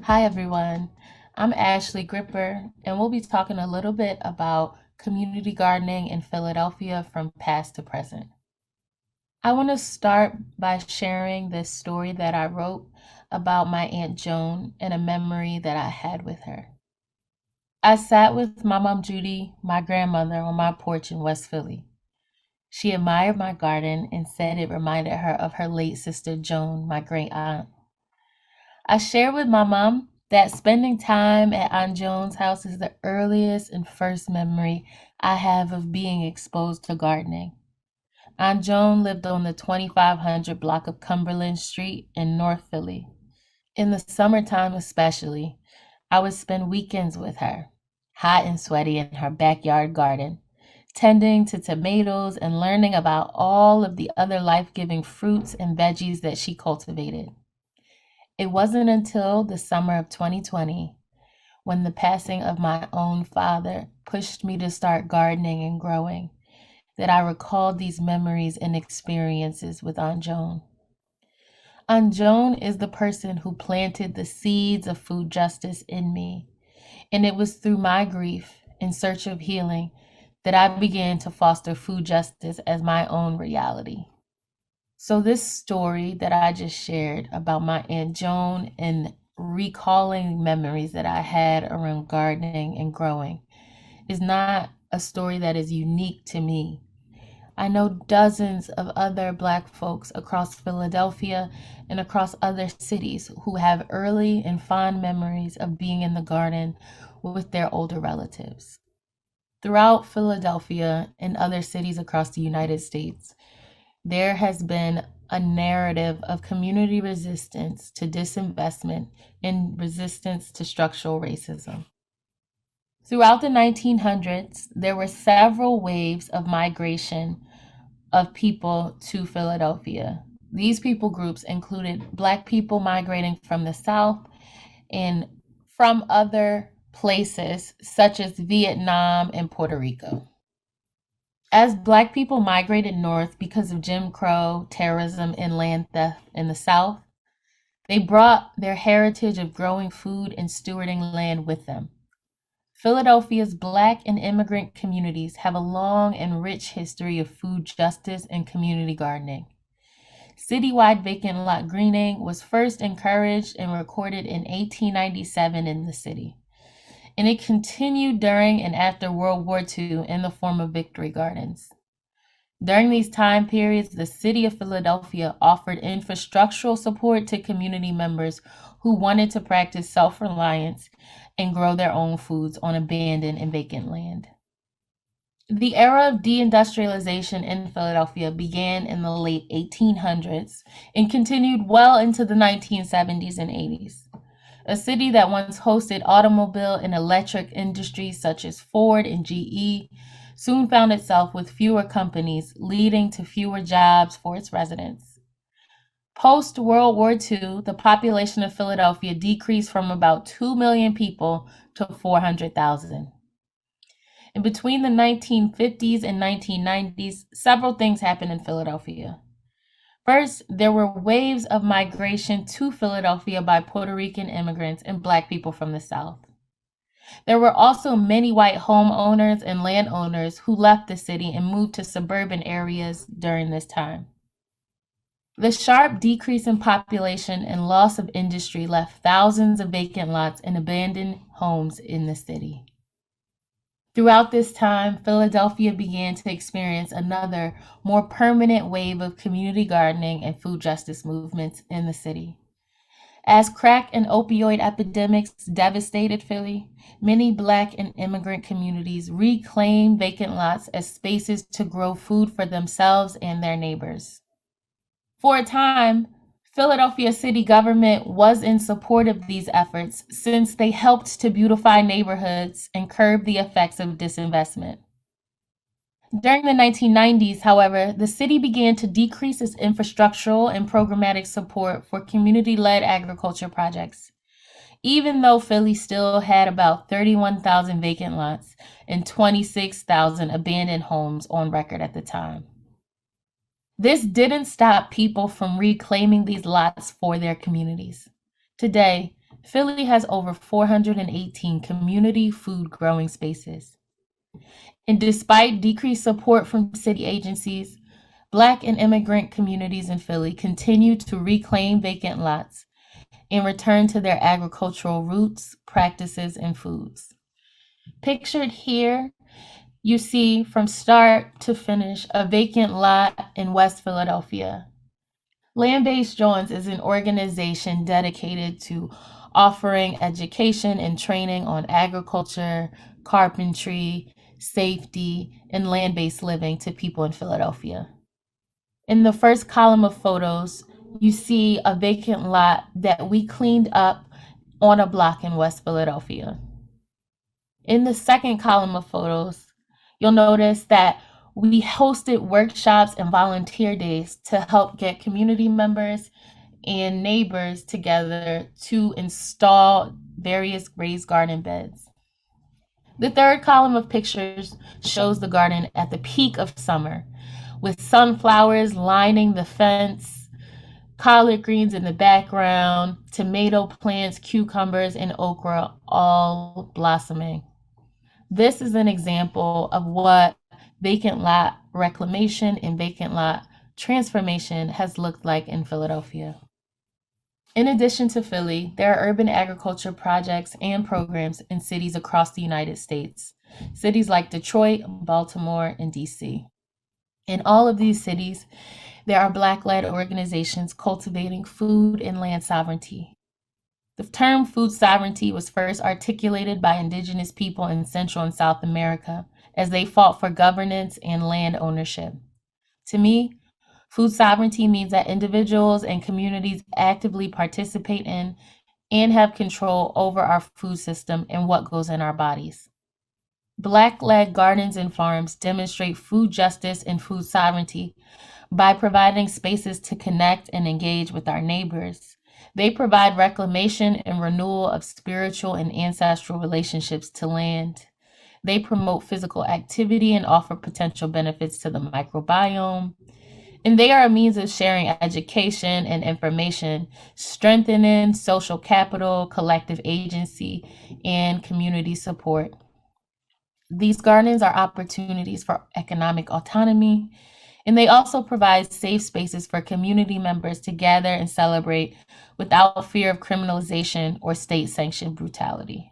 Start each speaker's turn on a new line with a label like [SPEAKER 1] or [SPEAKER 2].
[SPEAKER 1] Hi, everyone. I'm Ashley Gripper, and we'll be talking a little bit about community gardening in Philadelphia from past to present. I want to start by sharing this story that I wrote about my Aunt Joan and a memory that I had with her. I sat with my mom Judy, my grandmother, on my porch in West Philly. She admired my garden and said it reminded her of her late sister Joan, my great aunt. I shared with my mom that spending time at Aunt Joan's house is the earliest and first memory I have of being exposed to gardening. Aunt Joan lived on the 2500 block of Cumberland Street in North Philly. In the summertime, especially, I would spend weekends with her, hot and sweaty in her backyard garden, tending to tomatoes and learning about all of the other life giving fruits and veggies that she cultivated. It wasn't until the summer of 2020, when the passing of my own father pushed me to start gardening and growing, that I recalled these memories and experiences with Aunt Joan. Aunt Joan is the person who planted the seeds of food justice in me, and it was through my grief in search of healing that I began to foster food justice as my own reality. So, this story that I just shared about my Aunt Joan and recalling memories that I had around gardening and growing is not a story that is unique to me. I know dozens of other Black folks across Philadelphia and across other cities who have early and fond memories of being in the garden with their older relatives. Throughout Philadelphia and other cities across the United States, there has been a narrative of community resistance to disinvestment and resistance to structural racism. Throughout the 1900s, there were several waves of migration of people to Philadelphia. These people groups included Black people migrating from the South and from other places such as Vietnam and Puerto Rico. As Black people migrated north because of Jim Crow, terrorism, and land theft in the South, they brought their heritage of growing food and stewarding land with them. Philadelphia's Black and immigrant communities have a long and rich history of food justice and community gardening. Citywide vacant lot greening was first encouraged and recorded in 1897 in the city, and it continued during and after World War II in the form of victory gardens. During these time periods, the city of Philadelphia offered infrastructural support to community members who wanted to practice self-reliance and grow their own foods on abandoned and vacant land. The era of deindustrialization in Philadelphia began in the late 1800s and continued well into the 1970s and 80s. A city that once hosted automobile and electric industries such as Ford and GE soon found itself with fewer companies, leading to fewer jobs for its residents. Post World War II, the population of Philadelphia decreased from about 2 million people to 400,000. And between the 1950s and 1990s, several things happened in Philadelphia. First, there were waves of migration to Philadelphia by Puerto Rican immigrants and Black people from the South. There were also many white homeowners and landowners who left the city and moved to suburban areas during this time. The sharp decrease in population and loss of industry left thousands of vacant lots and abandoned homes in the city. Throughout this time, Philadelphia began to experience another, more permanent wave of community gardening and food justice movements in the city. As crack and opioid epidemics devastated Philly, many Black and immigrant communities reclaimed vacant lots as spaces to grow food for themselves and their neighbors. For a time, Philadelphia city government was in support of these efforts since they helped to beautify neighborhoods and curb the effects of disinvestment. During the 1990s, however, the city began to decrease its infrastructural and programmatic support for community-led agriculture projects, even though Philly still had about 31,000 vacant lots and 26,000 abandoned homes on record at the time. This didn't stop people from reclaiming these lots for their communities. Today, Philly has over 418 community food growing spaces. And despite decreased support from city agencies, Black and immigrant communities in Philly continue to reclaim vacant lots and return to their agricultural roots, practices, and foods. Pictured here, you see from start to finish a vacant lot in West Philadelphia. Land Based Joints is an organization dedicated to offering education and training on agriculture, carpentry, safety, and land based living to people in Philadelphia. In the first column of photos, you see a vacant lot that we cleaned up on a block in West Philadelphia. In the second column of photos, you'll notice that we hosted workshops and volunteer days to help get community members and neighbors together to install various raised garden beds. The third column of pictures shows the garden at the peak of summer, with sunflowers lining the fence, collard greens in the background, tomato plants, cucumbers, and okra all blossoming. This is an example of what vacant lot reclamation and vacant lot transformation has looked like in Philadelphia. In addition to Philly, there are urban agriculture projects and programs in cities across the United States, cities like Detroit, Baltimore, and DC. In all of these cities, there are Black-led organizations cultivating food and land sovereignty. The term food sovereignty was first articulated by indigenous people in Central and South America as they fought for governance and land ownership. To me, food sovereignty means that individuals and communities actively participate in and have control over our food system and what goes in our bodies. Black-led gardens and farms demonstrate food justice and food sovereignty by providing spaces to connect and engage with our neighbors. They provide reclamation and renewal of spiritual and ancestral relationships to land. They promote physical activity and offer potential benefits to the microbiome. And they are a means of sharing education and information, strengthening social capital, collective agency, and community support. These gardens are opportunities for economic autonomy, and they also provide safe spaces for community members to gather and celebrate without fear of criminalization or state-sanctioned brutality.